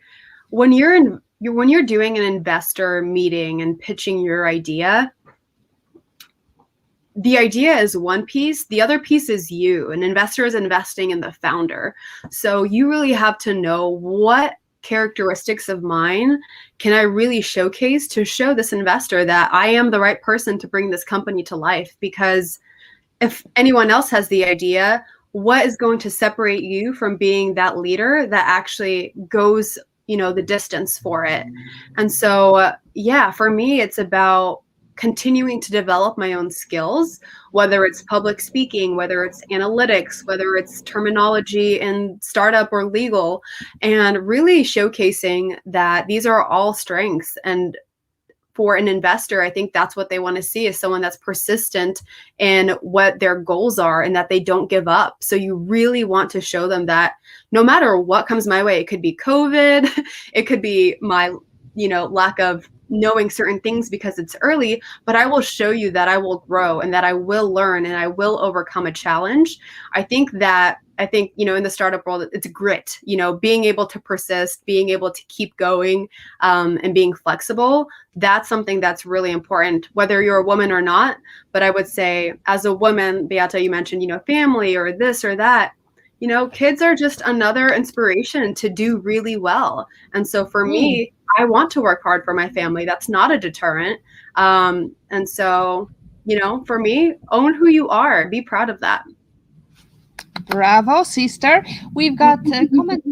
when you're doing an investor meeting and pitching your idea, the idea is one piece. The other piece is you. An investor is investing in the founder. So you really have to know what characteristics of mine can I really showcase to show this investor that I am the right person to bring this company to life. Because if anyone else has the idea, what is going to separate you from being that leader that actually goes, the distance for it? And so, yeah, for me, it's about continuing to develop my own skills, whether it's public speaking, whether it's analytics, whether it's terminology in startup or legal, and really showcasing that these are all strengths. And for an investor, I think that's what they want to see, is someone that's persistent in what their goals are and that they don't give up. So you really want to show them that no matter what comes my way, it could be COVID, it could be my, lack of knowing certain things because it's early, but I will show you that I will grow and that I will learn and I will overcome a challenge. I think, in the startup world, it's grit, being able to persist, being able to keep going, and being flexible. That's something that's really important, whether you're a woman or not. But I would say, as a woman, Beata, you mentioned, family or this or that. Kids are just another inspiration to do really well. And so for me, I want to work hard for my family. That's not a deterrent. And so, for me, own who you are. Be proud of that. Bravo, sister. We've got a comment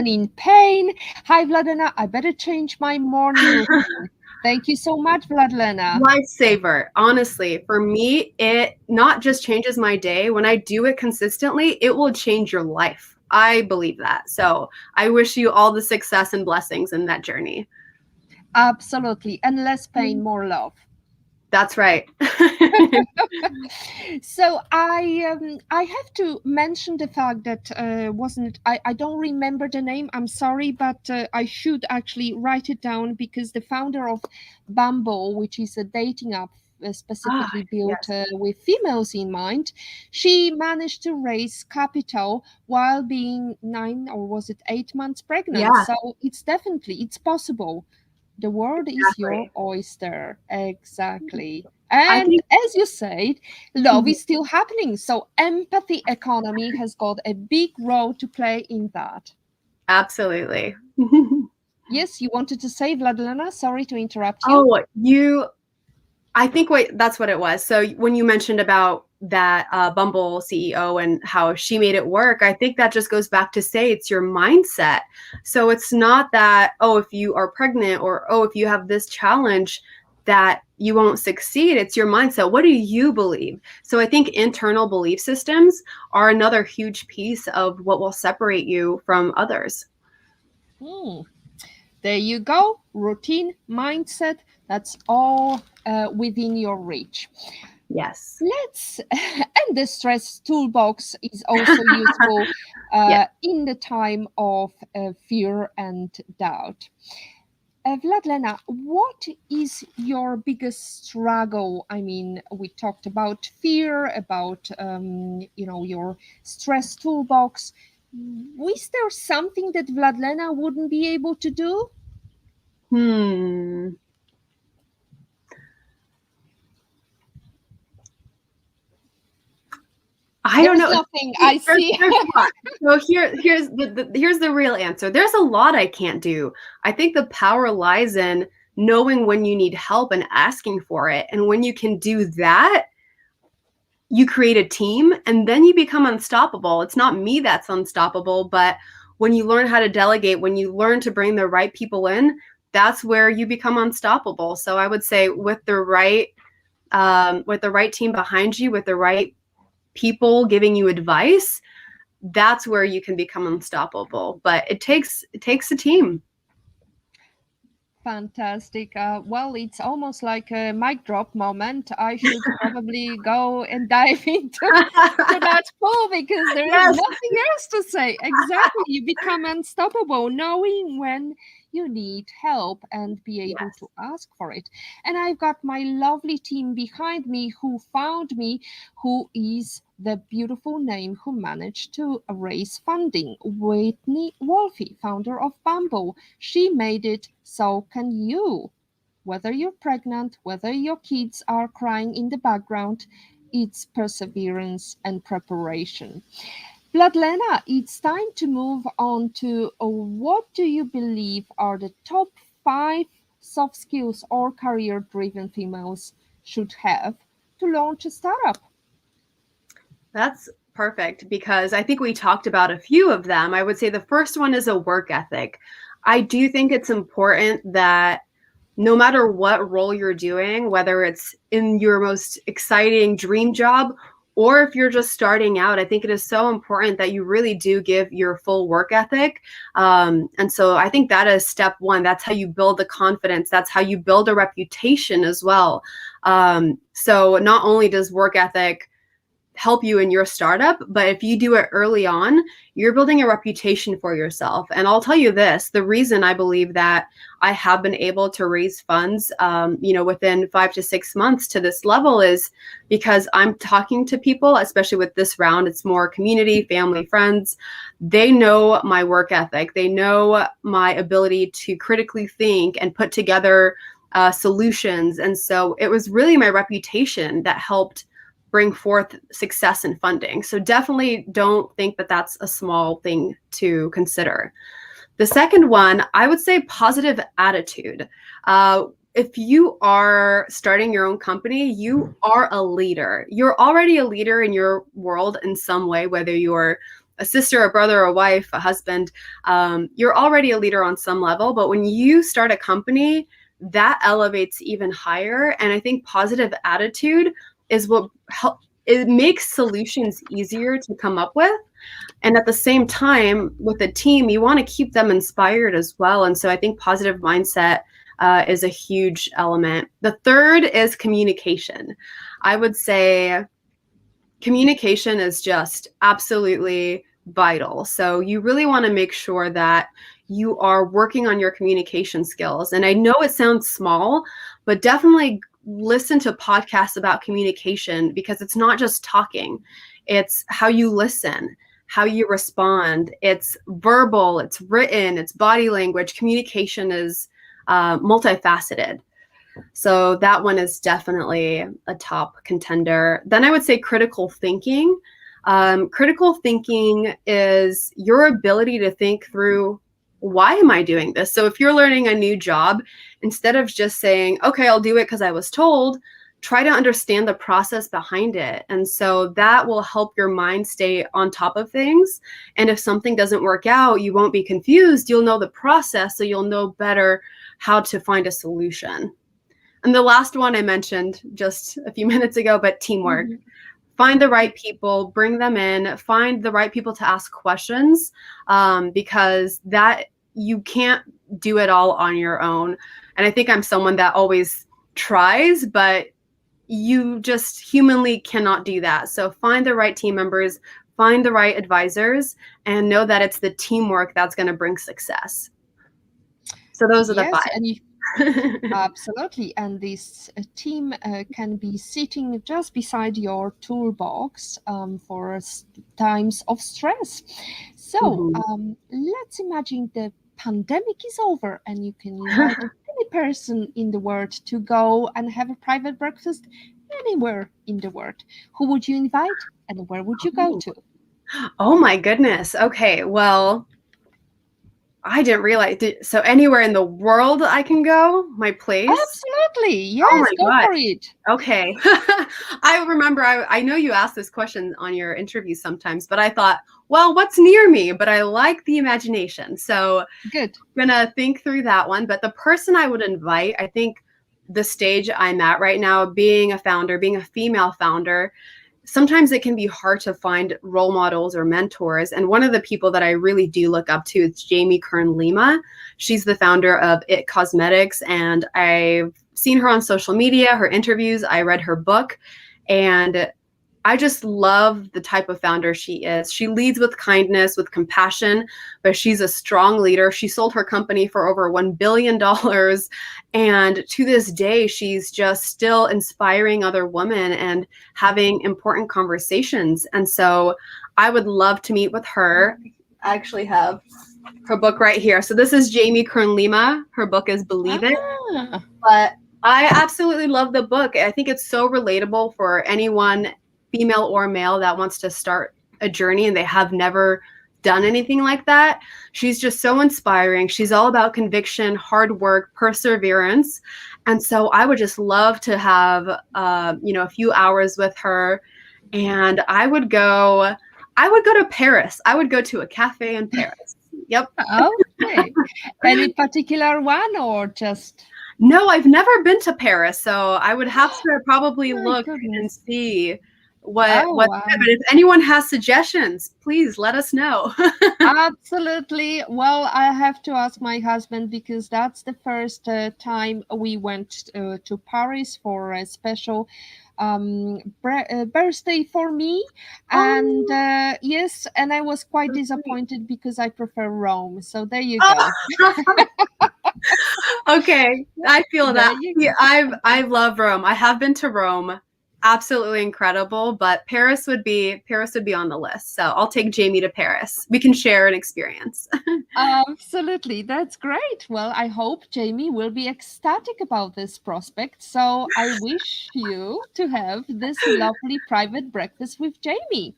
in pain. Hi, Vladlena. I better change my morning routine. Thank you so much, Vladlena. Lifesaver. Honestly, for me, it not just changes my day. When I do it consistently, it will change your life. I believe that. So I wish you all the success and blessings in that journey. Absolutely. And less pain, more love. That's right. So I have to mention the fact that wasn't I don't remember the name. I'm sorry, but I should actually write it down, because the founder of Bumble, which is a dating app Ah, specifically built yes. with females in mind, she managed to raise capital while being 9, or was it 8 months pregnant. Yeah, So it's possible. The world is your exactly. oyster. Exactly. I And think as you said, love mhm, is still happening. So empathy economy has got a big role to play in that. absolutely. Yes, you wanted to say, Vladlena, sorry to interrupt you. Oh, I think that's what it was. So when you mentioned about that Bumble CEO and how she made it work, I think that just goes back to say it's your mindset. So it's not that, oh, if you are pregnant or, oh, if you have this challenge, that you won't succeed. It's your mindset. What do you believe? So I think internal belief systems are another huge piece of what will separate you from others. Hmm. There you go. Routine, mindset, that's all within your reach. Yes. Let's, and the stress toolbox is also useful Yeah. in the time of fear and doubt. Vladlena, what is your biggest struggle? I mean, we talked about fear, about your stress toolbox. Is there something that Vladlena wouldn't be able to do? Hmm. I There don't is know. nothing I see. There's a lot. So here's the real answer. There's a lot I can't do. I think the power lies in knowing when you need help and asking for it. And when you can do that, you create a team and then you become unstoppable. It's not me that's unstoppable, but when you learn how to delegate, when you learn to bring the right people in, that's where you become unstoppable. So I would say with the right team behind you, with the right people giving you advice, that's where you can become unstoppable. But it takes a team. Fantastic. Well, it's almost like a mic drop moment. I should probably go and dive into to that pool, because there is Yes. nothing else to say. Exactly. You become unstoppable, knowing when you need help and be able Yes. to ask for it. And I've got my lovely team behind me who found me, who is the beautiful name who managed to raise funding. Whitney Wolfe, founder of Bumble. She made it, so can you. Whether you're pregnant, whether your kids are crying in the background, it's perseverance and preparation. Vladlena, it's time to move on to what do you believe are the top 5 soft skills or career driven females should have to launch a startup? That's perfect because I think we talked about a few of them. I would say the first one is a work ethic. I do think it's important that no matter what role you're doing, whether it's in your most exciting dream job or if you're just starting out, I think it is so important that you really do give your full work ethic. And so I think that is step one. That's how you build the confidence. That's how you build a reputation as well. So not only does work ethic help you in your startup, but if you do it early on, you're building a reputation for yourself. And I'll tell you this, the reason I believe that I have been able to raise funds within 5 to 6 months to this level is because I'm talking to people, especially with this round. It's more community, family, friends. They know my work ethic. They know my ability to critically think and put together solutions. And so it was really my reputation that helped bring forth success and funding. So definitely don't think that that's a small thing to consider. The second one, I would say positive attitude. If you are starting your own company, you are a leader. You're already a leader in your world in some way, whether you're a sister, a brother, a wife, a husband, you're already a leader on some level. But when you start a company, that elevates even higher. And I think positive attitude is what it makes solutions easier to come up with. And at the same time, with a team, you want to keep them inspired as well. And so I think positive mindset is a huge element. The third is communication. I would say communication is just absolutely vital. So you really want to make sure that you are working on your communication skills. And I know it sounds small, but definitely listen to podcasts about communication, because it's not just talking. It's how you listen, how you respond. It's verbal, it's written, it's body language. Communication is multifaceted. So that one is definitely a top contender. Then I would say critical thinking. Critical thinking is your ability to think through, why am I doing this? So if you're learning a new job, instead of just saying, okay, I'll do it because I was told, try to understand the process behind it. And so that will help your mind stay on top of things. And if something doesn't work out, you won't be confused. You'll know the process, so you'll know better how to find a solution. And the last one I mentioned just a few minutes ago, but teamwork. Mm-hmm. Find the right people, bring them in, find the right people to ask questions, because that you can't do it all on your own. And I think I'm someone that always tries, but you just humanly cannot do that. So find the right team members, find the right advisors, and know that it's the teamwork that's going to bring success. So those are the five. Absolutely. And this team can be sitting just beside your toolbox for times of stress. So let's imagine the pandemic is over and you can invite any person in the world to go and have a private breakfast anywhere in the world. Who would you invite and where would you go to? Oh my goodness. Okay, well, I didn't realize. So anywhere in the world I can go? My place? Absolutely. Yes, go for it. Okay. I remember, I know you asked this question on your interview sometimes, but I thought, well, what's near me? But I like the imagination. So good. I'm going to think through that one. But the person I would invite, I think the stage I'm at right now, being a founder, being a female founder, sometimes it can be hard to find role models or mentors. And one of the people that I really do look up to is Jamie Kern-Lima. She's the founder of It Cosmetics. And I've seen her on social media, her interviews. I read her book. And I just love the type of founder she is. She leads with kindness, with compassion, but she's a strong leader. She sold her company for over $1 billion. And to this day, she's just still inspiring other women and having important conversations. And so I would love to meet with her. I actually have her book right here. So this is Jamie Kern-Lima. Her book is Believe It. But I absolutely love the book. I think it's so relatable for anyone, female or male, that wants to start a journey and they have never done anything like that. She's just so inspiring. She's all about conviction, hard work, perseverance. And so I would just love to have, a few hours with her. And I would go to Paris. I would go to a cafe in Paris. Yep. Okay. Any particular one or just? No, I've never been to Paris. So I would have to probably look and see what but if anyone has suggestions, please let us know. Absolutely. Well, I have to ask my husband because that's the first time we went to Paris for a special birthday for me, and yes, and I was quite disappointed because I prefer Rome. So there you go. Okay, I feel that. Yeah, I love Rome. I have been to Rome. Absolutely incredible, but Paris would be on the list. So I'll take Jamie to Paris. We can share an experience. Absolutely, that's great. Well, I hope Jamie will be ecstatic about this prospect. So I wish you to have this lovely private breakfast with Jamie.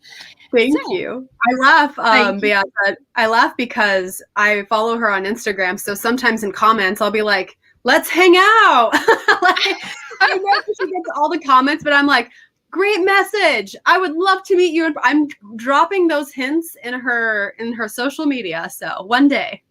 Thank you. I laugh, Beata. I laugh because I follow her on Instagram. So sometimes in comments, I'll be like, let's hang out. I know she gets all the comments, but I'm like, great message. I would love to meet you. And I'm dropping those hints in her social media. So one day.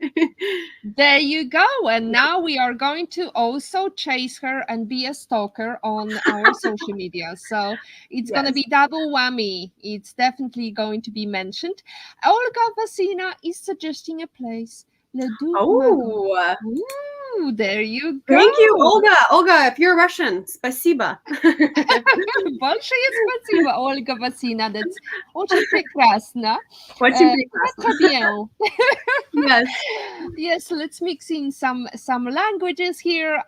There you go. And now we are going to also chase her and be a stalker on our social media. So it's going to be double whammy. It's definitely going to be mentioned. Olga Vasina is suggesting a place. Ooh, there you go. Thank you, Olga. Olga, if you're Russian, spasiba. Большое спасибо, Ольга Васина. That's очень прекрасно. Очень прекрасно. Très bien. Yes. Yes, let's mix in some languages here.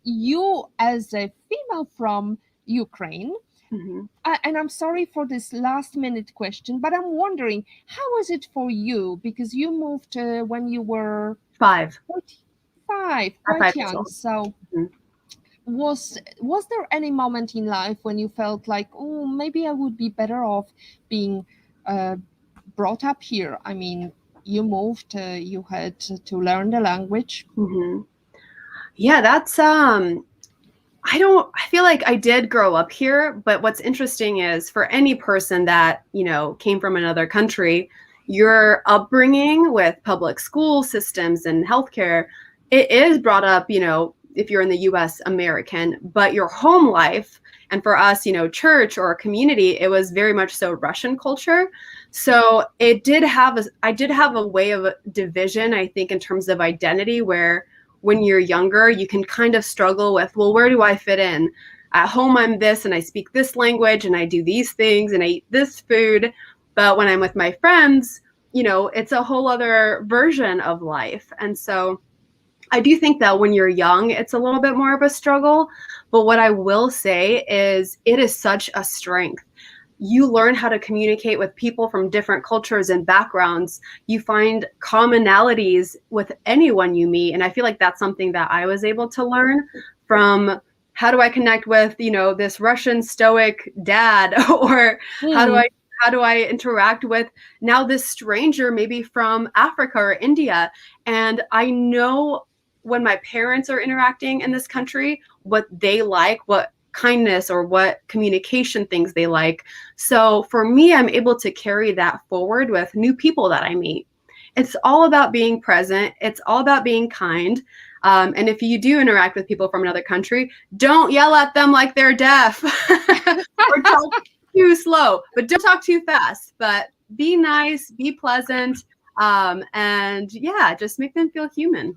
You as a female from Ukraine, Mhm. and I'm sorry for this last minute question, but I'm wondering, how was it for you? Because you moved when you were 5. 45, At quite 5 years young. old. So Mhm. was there any moment in life when you felt like, oh, maybe I would be better off being brought up here? I mean, you moved, you had to learn the language. Mhm. Yeah, that's I feel like I did grow up here, but what's interesting is for any person that, came from another country, your upbringing with public school systems and healthcare, it is brought up, if you're in the US, American, but your home life, and for us, church or community, it was very much so Russian culture. So I did have a way of division, I think, in terms of identity where when you're younger, you can kind of struggle with, well, where do I fit in? At home, I'm this and I speak this language and I do these things and I eat this food. But when I'm with my friends, it's a whole other version of life. And so I do think that when you're young, it's a little bit more of a struggle. But what I will say is it is such a strength. You learn how to communicate with people from different cultures and backgrounds. You find commonalities with anyone you meet. And I feel like that's something that I was able to learn from how do I connect with, this Russian stoic dad or how do I interact with now this stranger maybe from Africa or India. And I know when my parents are interacting in this country, what they like, what kindness or what communication things they like. So for me, I'm able to carry that forward with new people that I meet. It's all about being present. It's all about being kind. And if you do interact with people from another country, don't yell at them like they're deaf or talk too slow, but don't talk too fast. But be nice, be pleasant, and yeah, just make them feel human.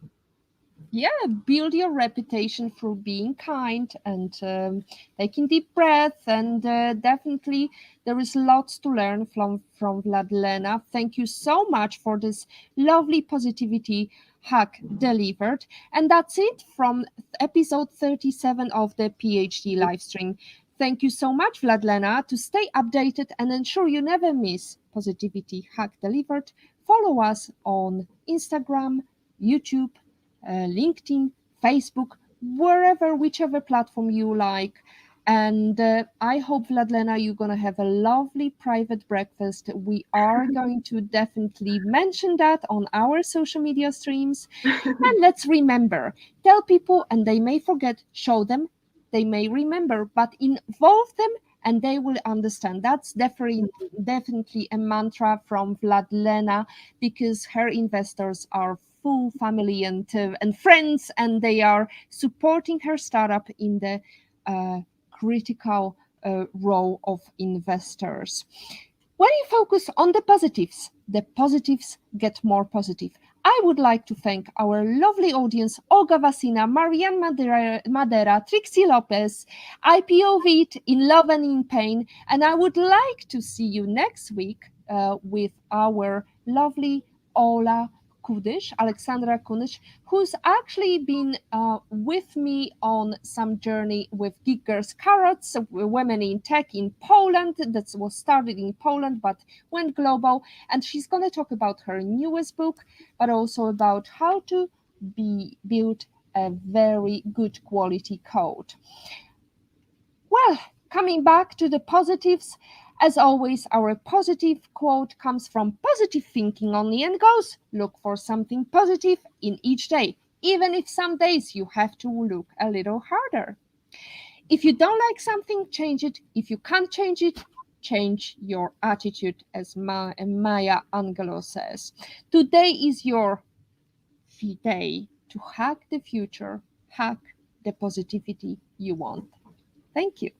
Yeah, build your reputation for being kind and taking deep breaths. And definitely, there is lots to learn from Vladlena. Thank you so much for this lovely positivity hack delivered. And that's it from episode 37 of the PhD live stream. Thank you so much, Vladlena. To stay updated and ensure you never miss positivity hack delivered, follow us on Instagram, YouTube, LinkedIn, Facebook, whichever platform you like. And I hope, Vladlena, you're going to have a lovely private breakfast. We are going to definitely mention that on our social media streams. And let's remember, tell people and they may forget, show them, they may remember, but involve them and they will understand. That's definitely a mantra from Vladlena because her investors are full family and friends, and they are supporting her startup in the critical role of investors. When you focus on the positives get more positive. I would like to thank our lovely audience, Olga Vasina, Marianne Madera, Trixie Lopez, IPO Vit, In Love and in Pain, and I would like to see you next week with our lovely Ola Kudish, Alexandra Kunish, who's actually been with me on some journey with Geek Girls Carrots, Women in Tech in Poland. That was started in Poland but went global. And she's going to talk about her newest book, but also about how to build a very good quality code. Well, coming back to the positives, as always, our positive quote comes from Positive Thinking Only and goes, look for something positive in each day, even if some days you have to look a little harder. If you don't like something, change it. If you can't change it, change your attitude, as Maya Angelou says. Today is your day to hack the future, hack the positivity you want. Thank you.